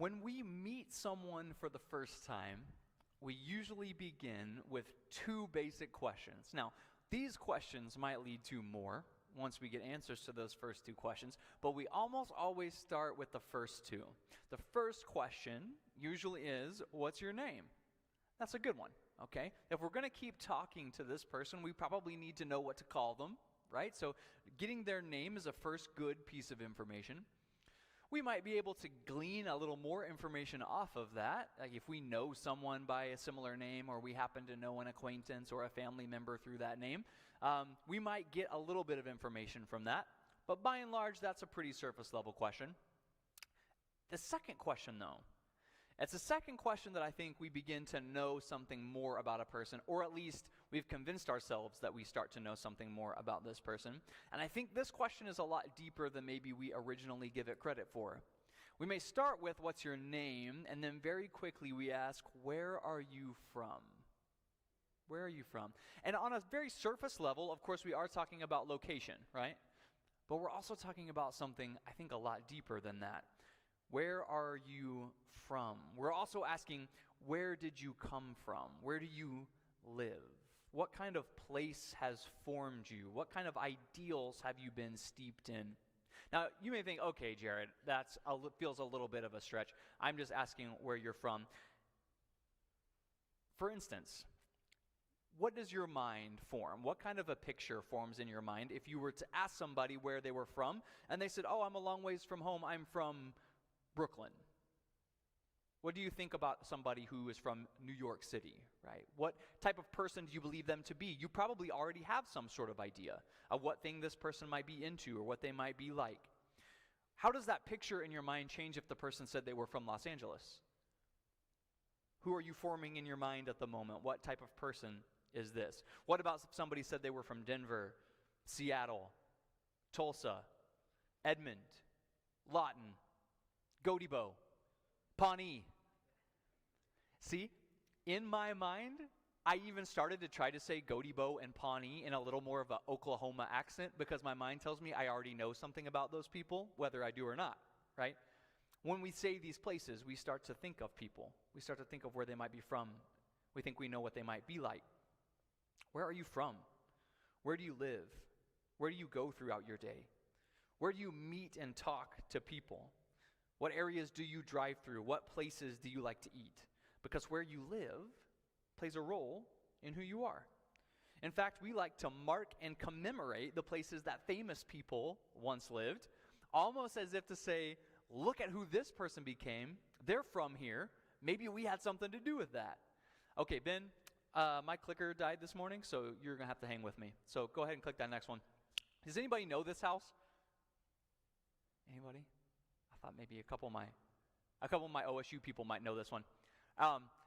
When we meet someone for the first time, we usually begin with two basic questions. Now, these questions might lead to more once we get answers to those first two questions, but we almost always start with the first two. The first question usually is, what's your name? That's a good one, okay? If we're going to keep talking to this person, we probably need to know what to call them, right? So getting their name is a first good piece of information. We might be able to glean a little more information off of that. Like if we know someone by a similar name, or we happen to know an acquaintance or a family member through that name, we might get a little bit of information from that. But by and large, that's a pretty surface level question. The second question, though, it's the second question that I think we begin to know something more about a person, or at least we've convinced ourselves that we start to know something more about this person. And I think this question is a lot deeper than maybe we originally give it credit for. We may start with, what's your name? And then very quickly we ask, where are you from? Where are you from? And on a very surface level, of course, we are talking about location, right? But we're also talking about something, I think, a lot deeper than that. Where are you from? We're also asking, where did you come from? Where do you live? What kind of place has formed you? What kind of ideals have you been steeped in? Now, you may think, okay, Jared, that feels a little bit of a stretch. I'm just asking where you're from. For instance, what does your mind form? What kind of a picture forms in your mind if you were to ask somebody where they were from, and they said, oh, I'm a long ways from home. I'm from Brooklyn. What do you think about somebody who is from New York City, right? What type of person do you believe them to be? You probably already have some sort of idea of what thing this person might be into or what they might be like. How does that picture in your mind change if the person said they were from Los Angeles? Who are you forming in your mind at the moment? What type of person is this? What about if somebody said they were from Denver, Seattle, Tulsa, Edmond, Lawton, Gotebo, Pawnee? See, in my mind, I even started to try to say Gotebo and Pawnee in a little more of an Oklahoma accent because my mind tells me I already know something about those people, whether I do or not, right? When we say these places, we start to think of people. We start to think of where they might be from. We think we know what they might be like. Where are you from? Where do you live? Where do you go throughout your day? Where do you meet and talk to people? What areas do you drive through? What places do you like to eat? Because where you live plays a role in who you are. In fact, we like to mark and commemorate the places that famous people once lived, almost as if to say, look at who this person became. They're from here. Maybe we had something to do with that. Okay, Ben, my clicker died this morning, so you're going to have to hang with me. So go ahead and click that next one. Does anybody know this house? Anybody? I thought maybe a couple of my OSU people might know this one.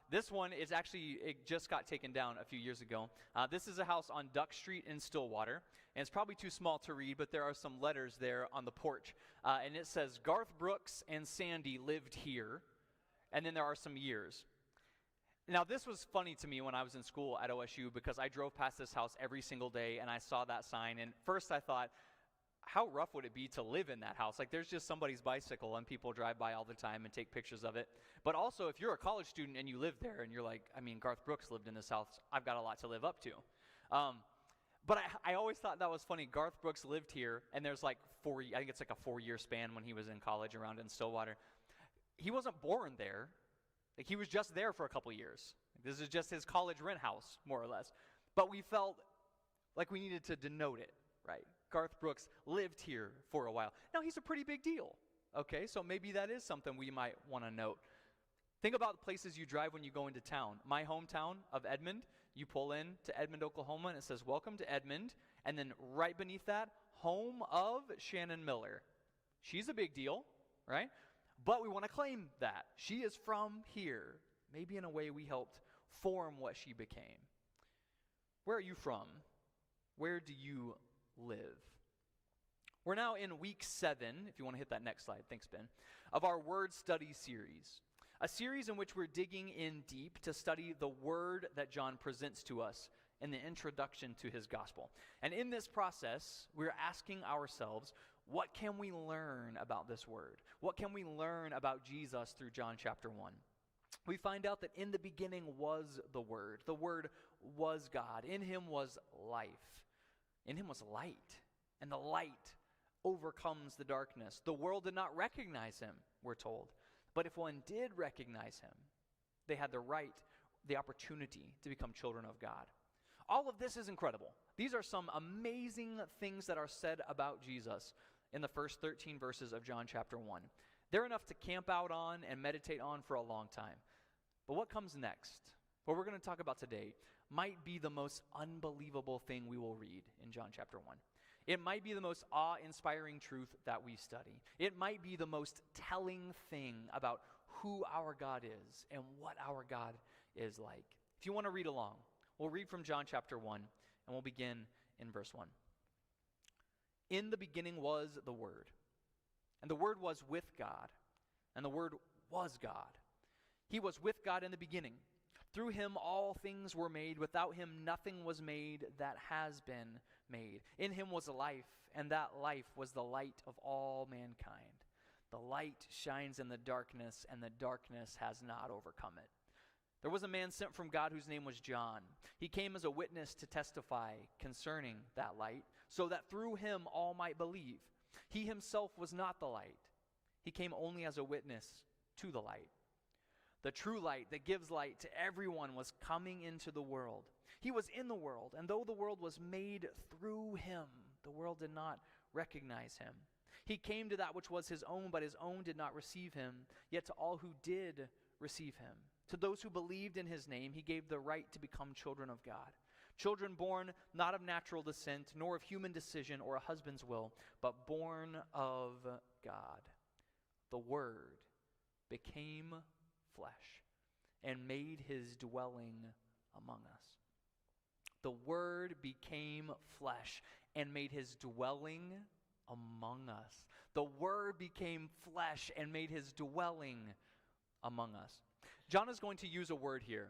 This one is actually, it just got taken down a few years ago. This is a house on Duck Street in Stillwater, and it's probably too small to read, but there are some letters there on the porch, and it says, Garth Brooks and Sandy lived here, and then there are some years. Now, this was funny to me when I was in school at OSU because I drove past this house every single day, and I saw that sign, and first I thought, how rough would it be to live in that house? Like, there's just somebody's bicycle, and people drive by all the time and take pictures of it. But also, if you're a college student and you live there, and you're like, I mean, Garth Brooks lived in this house, I've got a lot to live up to. But I always thought that was funny. Garth Brooks lived here, and there's like I think it's like a 4-year span when he was in college around in Stillwater. He wasn't born there. Like, he was just there for a couple years. This is just his college rent house, more or less. But we felt like we needed to denote it, right? Garth Brooks lived here for a while. Now, he's a pretty big deal, okay? So maybe that is something we might want to note. Think about the places you drive when you go into town. My hometown of Edmond, you pull in to Edmond, Oklahoma, and it says, welcome to Edmond. And then right beneath that, home of Shannon Miller. She's a big deal, right? But we want to claim that. She is from here. Maybe in a way we helped form what she became. Where are you from? Where do you live? We're now in week 7, if you want to hit that next slide, thanks Ben, of our word study series. A series in which we're digging in deep to study the word that John presents to us in the introduction to his gospel. And in this process, we're asking ourselves, what can we learn about this word? What can we learn about Jesus through John chapter 1? We find out that in the beginning was the Word. The Word was God. In him was life. In him was light. And the light overcomes the darkness. The world did not recognize him, we're told. But if one did recognize him, they had the opportunity to become children of God. All of this is incredible. These are some amazing things that are said about Jesus in the first 13 verses of John chapter 1. They're enough to camp out on and meditate on for a long time. But what comes next, what we're going to talk about today, might be the most unbelievable thing we will read in John chapter 1. It might be the most awe-inspiring truth that we study. It might be the most telling thing about who our God is and what our God is like. If you want to read along, we'll read from John chapter 1, and we'll begin in verse 1. In the beginning was the Word, and the Word was with God, and the Word was God. He was with God in the beginning. Through him all things were made. Without him nothing was made that has been made. In him was life, and that life was the light of all mankind. The light shines in the darkness, and the darkness has not overcome it. There was a man sent from God whose name was John. He came as a witness to testify concerning that light, so that through him all might believe. He himself was not the light. He came only as a witness to the light. The true light that gives light to everyone was coming into the world. He was in the world, and though the world was made through him, the world did not recognize him. He came to that which was his own, but his own did not receive him. Yet to all who did receive him, to those who believed in his name, he gave the right to become children of God. Children born not of natural descent, nor of human decision or a husband's will, but born of God. The Word became flesh and made his dwelling among us. The Word became flesh and made his dwelling among us. The Word became flesh and made his dwelling among us. John is going to use a word here,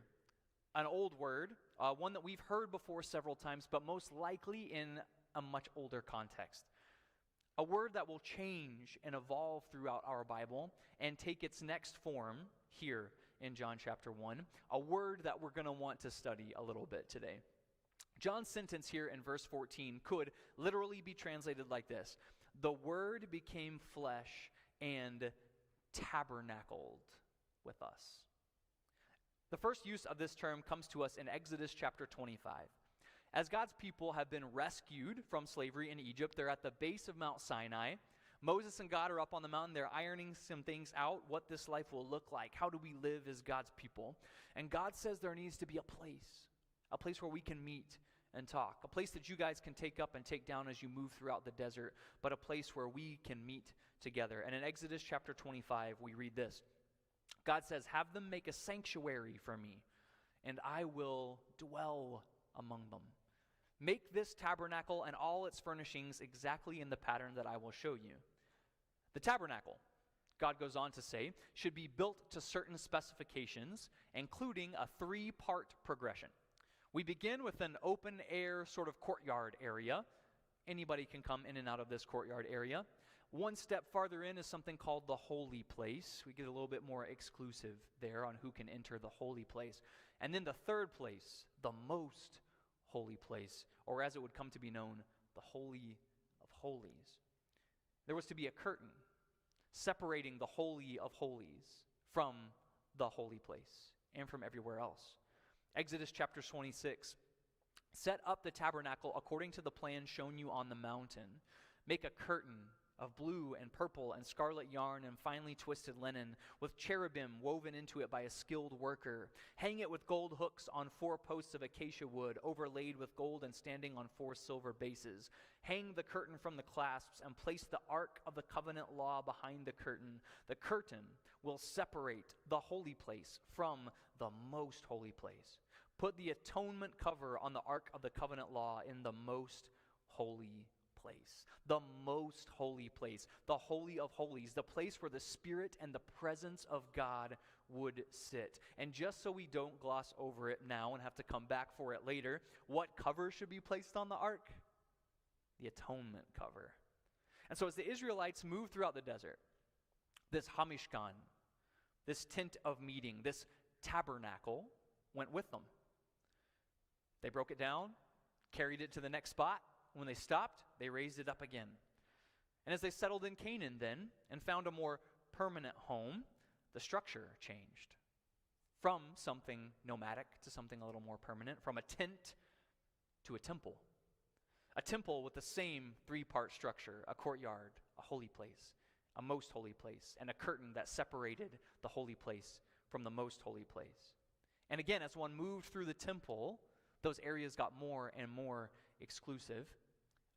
an old word, one that we've heard before several times, but most likely in a much older context. A word that will change and evolve throughout our Bible and take its next form here in John chapter 1, a word that we're going to want to study a little bit today. John's sentence here in verse 14 could literally be translated like this: the Word became flesh and tabernacled with us. The first use of this term comes to us in Exodus chapter 25. As God's people have been rescued from slavery in Egypt, they're at the base of Mount Sinai. Moses and God are up on the mountain. They're ironing some things out, what this life will look like. How do we live as God's people? And God says there needs to be a place where we can meet and talk, a place that you guys can take up and take down as you move throughout the desert, but a place where we can meet together. And in Exodus chapter 25, we read this. God says, "Have them make a sanctuary for me, and I will dwell among them. Make this tabernacle and all its furnishings exactly in the pattern that I will show you." The tabernacle, God goes on to say, should be built to certain specifications, including a 3-part progression. We begin with an open-air sort of courtyard area. Anybody can come in and out of this courtyard area. One step farther in is something called the holy place. We get a little bit more exclusive there on who can enter the holy place. And then the third place, the most holy place, or as it would come to be known, the Holy of Holies. There was to be a curtain separating the Holy of Holies from the holy place and from everywhere else. Exodus chapter 26. Set up the tabernacle according to the plan shown you on the mountain. Make a curtain of blue and purple and scarlet yarn and finely twisted linen, with cherubim woven into it by a skilled worker. Hang it with gold hooks on 4 posts of acacia wood, overlaid with gold and standing on 4 silver bases. Hang the curtain from the clasps and place the ark of the covenant law behind the curtain. The curtain will separate the holy place from the most holy place. Put the atonement cover on the ark of the covenant law in the most holy place. The most holy place, the Holy of Holies, the place where the Spirit and the presence of God would sit. And just so we don't gloss over it now and have to come back for it later, what cover should be placed on the ark? The atonement cover. And so as the Israelites moved throughout the desert, this Hamishkan, this tent of meeting, this tabernacle went with them. They broke it down, carried it to the next spot. When they stopped, they raised it up again. And as they settled in Canaan then and found a more permanent home, the structure changed from something nomadic to something a little more permanent, from a tent to a temple. A temple with the same three-part structure: a courtyard, a holy place, a most holy place, and a curtain that separated the holy place from the most holy place. And again, as one moved through the temple, those areas got more and more exclusive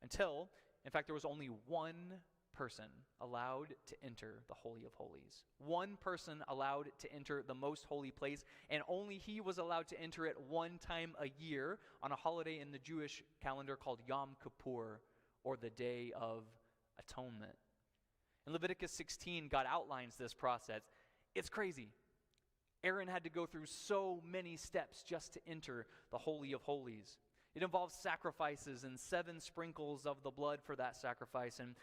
until, in fact, there was only one person allowed to enter the Holy of Holies. One person allowed to enter the most holy place, and only he was allowed to enter it one time a year on a holiday in the Jewish calendar called Yom Kippur, or the Day of Atonement. In Leviticus 16, God outlines this process. It's crazy. Aaron had to go through so many steps just to enter the Holy of Holies. It involves sacrifices and 7 sprinkles of the blood for that sacrifice, and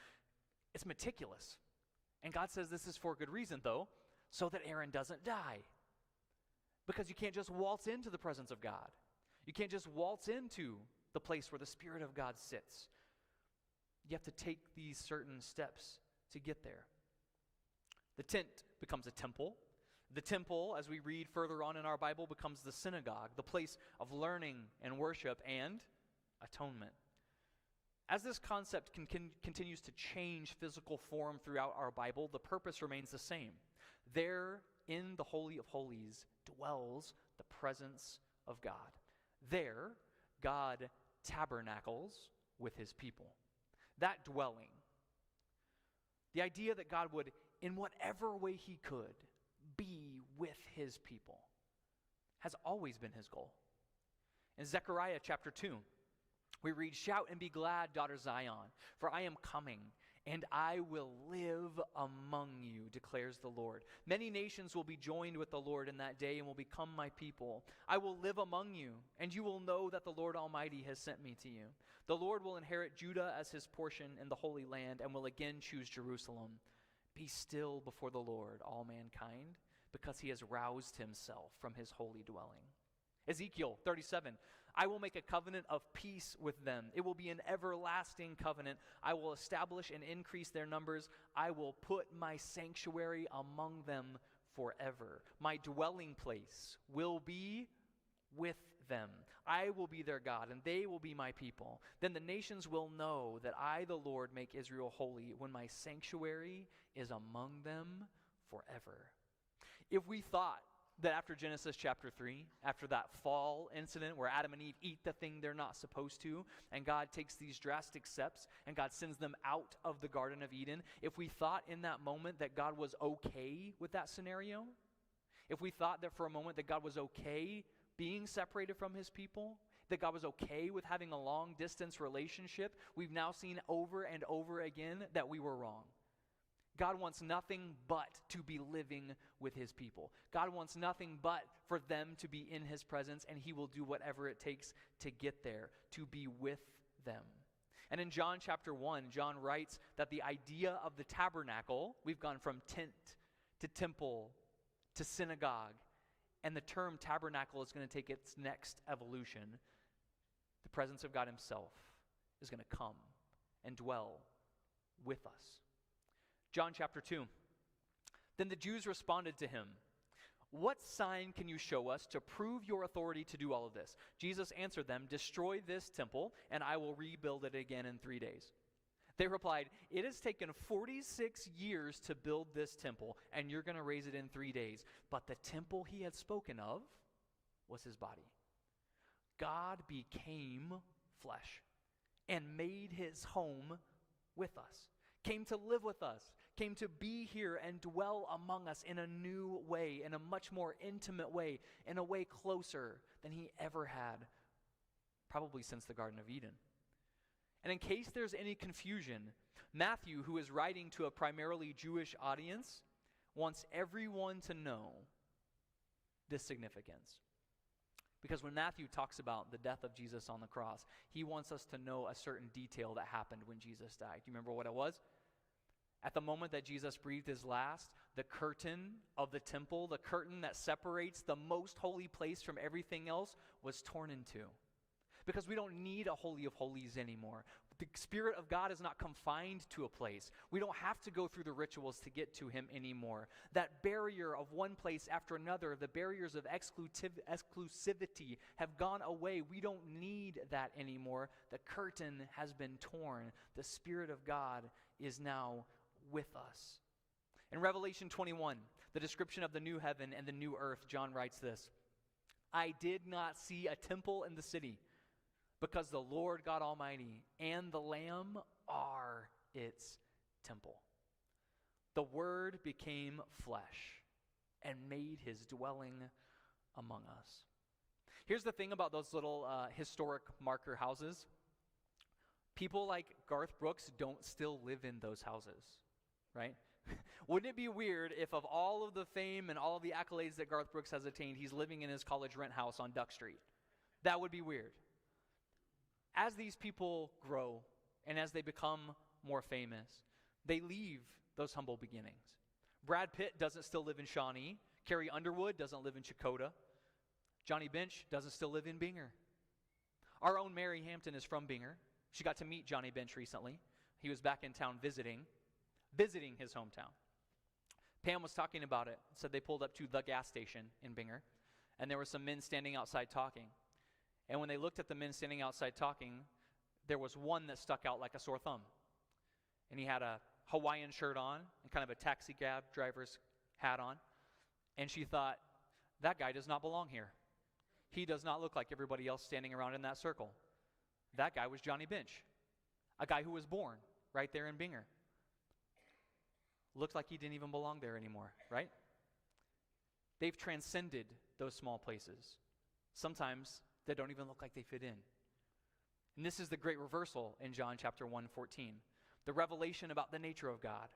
it's meticulous. And God says this is for good reason, though, so that Aaron doesn't die. Because you can't just waltz into the presence of God. You can't just waltz into the place where the Spirit of God sits. You have to take these certain steps to get there. The tent becomes a temple. The temple, as we read further on in our Bible, becomes the synagogue, the place of learning and worship and atonement. As this concept continues to change physical form throughout our Bible, the purpose remains the same. There, in the Holy of Holies, dwells the presence of God. There, God tabernacles with his people. That dwelling, the idea that God would, in whatever way he could, be with his people, has always been his goal. In Zechariah chapter 2, we read, "Shout and be glad, daughter Zion, for I am coming, and I will live among you, declares the Lord. Many nations will be joined with the Lord in that day and will become my people. I will live among you, and you will know that the Lord Almighty has sent me to you. The Lord will inherit Judah as his portion in the Holy Land and will again choose Jerusalem. Be still before the Lord, all mankind, because he has roused himself from his holy dwelling." Ezekiel 37, "I will make a covenant of peace with them. It will be an everlasting covenant. I will establish and increase their numbers. I will put my sanctuary among them forever. My dwelling place will be with them. I will be their God, and they will be my people. Then the nations will know that I, the Lord, make Israel holy when my sanctuary is among them forever." If we thought that after Genesis chapter 3, after that fall incident where Adam and Eve eat the thing they're not supposed to, and God takes these drastic steps, and God sends them out of the Garden of Eden, if we thought in that moment that God was okay with that scenario, if we thought that for a moment that God was okay being separated from his people, that God was okay with having a long-distance relationship, we've now seen over and over again that we were wrong. God wants nothing but to be living with his people. God wants nothing but for them to be in his presence, and he will do whatever it takes to get there, to be with them. And in John chapter 1, John writes that the idea of the tabernacle, we've gone from tent to temple to synagogue, and the term tabernacle is going to take its next evolution. The presence of God himself is going to come and dwell with us. John chapter 2. "Then the Jews responded to him, 'What sign can you show us to prove your authority to do all of this?' Jesus answered them, 'Destroy this temple, and I will rebuild it again in 3 days.' They replied, 'It has taken 46 years to build this temple, and you're going to raise it in 3 days.' But the temple he had spoken of was his body. God became flesh and made his home with us, came to live with us, came to be here and dwell among us in a new way, in a much more intimate way, in a way closer than he ever had, probably since the Garden of Eden. And in case there's any confusion, Matthew, who is writing to a primarily Jewish audience, wants everyone to know this significance. Because when Matthew talks about the death of Jesus on the cross, he wants us to know a certain detail that happened when Jesus died. Do you remember what it was? At the moment that Jesus breathed his last, the curtain of the temple, the curtain that separates the most holy place from everything else, was torn in two. Because we don't need a Holy of Holies anymore. The Spirit of God is not confined to a place. We don't have to go through the rituals to get to him anymore. That barrier of one place after another, the barriers of exclusivity have gone away. We don't need that anymore. The curtain has been torn. The Spirit of God is now with us. In Revelation 21, the description of the new heaven and the new earth, John writes this: I did not see a temple in the city, because the Lord God Almighty and the Lamb are its temple. The Word became flesh and made his dwelling among us. Here's the thing about those little historic marker houses. People like Garth Brooks don't still live in those houses, right? Wouldn't it be weird if of all of the fame and all of the accolades that Garth Brooks has attained, he's living in his college rent house on Duck Street? That would be weird. As these people grow and as they become more famous, they leave those humble beginnings. Brad Pitt doesn't still live in Shawnee. Carrie Underwood doesn't live in Chakotah. Johnny Bench doesn't still live in Binger. Our own Mary Hampton is from Binger. She got to meet Johnny Bench recently. He was back in town visiting his hometown. Pam was talking about it, said they pulled up to the gas station in Binger, and there were some men standing outside talking. And when they looked at the men standing outside talking, there was one that stuck out like a sore thumb. And he had a Hawaiian shirt on and kind of a taxi cab driver's hat on. And she thought, that guy does not belong here. He does not look like everybody else standing around in that circle. That guy was Johnny Bench, a guy who was born right there in Binger. Looked like he didn't even belong there anymore, right? They've transcended those small places. Sometimes they don't even look like they fit in. And this is the great reversal in John chapter 1:14, the revelation about the nature of God.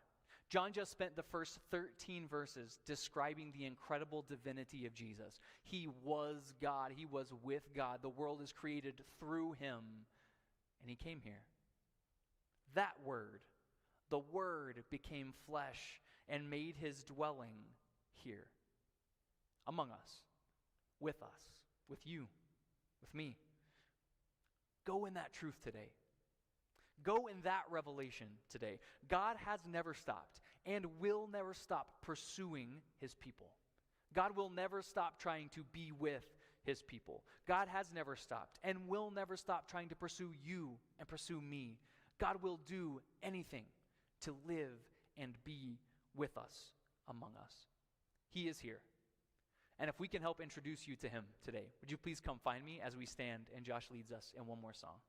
John just spent the first 13 verses describing the incredible divinity of Jesus. He was God. He was with God. The world is created through him, and he came here. That Word, the Word became flesh and made his dwelling here, among us, with you, with me. Go in that truth today. Go in that revelation today. God has never stopped and will never stop pursuing his people. God will never stop trying to be with his people. God has never stopped and will never stop trying to pursue you and pursue me. God will do anything to live and be with us, among us. He is here. And if we can help introduce you to him today, would you please come find me as we stand and Josh leads us in one more song?